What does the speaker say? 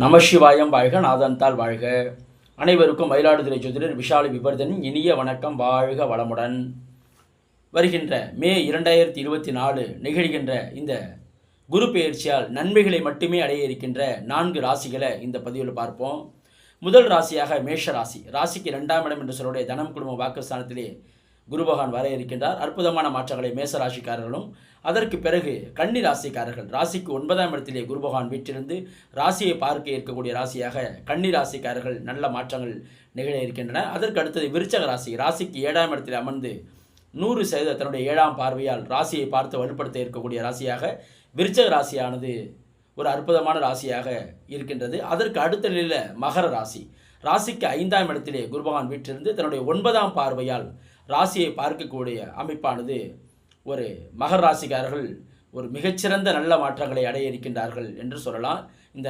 நமசிவாயம் வாழ்க, நாதன்தாள் வாழ்க. அனைவருக்கும் மயிலாடுதுறை ஜோதிடர் விஷாலி விபர்தனின் இனிய வணக்கம். வாழ்க வளமுடன். வருகின்ற மே 2024 நிகழ்கின்ற இந்த குரு பெயர்ச்சியால் நன்மைகளை மட்டுமே அடைய இருக்கின்ற 4 ராசிகளை இந்த பதிவில் பார்ப்போம். முதல் ராசியாக மேஷ ராசி. ராசிக்கு 2ஆம் இடம் என்று சொல்லுடைய தனம் குடும்ப வாக்குஸ்தானத்திலே குரு பகவான் வர இருக்கின்றார். அற்புதமான மாற்றங்களை மேச ராசிக்காரர்களும், அதற்கு பிறகு கன்னி ராசிக்காரர்கள், ராசிக்கு 9ஆம் இடத்திலே குரு பகவான் வீற்றிருந்து ராசியை பார்க்க இருக்கக்கூடிய ராசியாக கன்னி ராசிக்காரர்கள் நல்ல மாற்றங்கள் நிகழ இருக்கின்றன. அதற்கு அடுத்தது விருச்சக ராசி. ராசிக்கு 7ஆம் இடத்தில் அமர்ந்து 100% தன்னுடைய 7ஆம் பார்வையால் ராசியை பார்த்து வலுப்படுத்த இருக்கக்கூடிய ராசியாக விருச்சக ராசியானது ஒரு அற்புதமான ராசியாக இருக்கின்றது. அதற்கு அடுத்த நிலையில் மகர ராசி. ராசிக்கு 5ஆம் இடத்திலே குரு பகவான் வீற்றிருந்து தன்னுடைய 9ஆம் பார்வையால் ராசியை பார்க்கக்கூடிய அமைப்பானது ஒரு மகர ராசிக்காரர்கள் ஒரு மிகச்சிறந்த நல்ல மாற்றங்களை அடைய இருக்கின்றார்கள் என்று சொல்லலாம். இந்த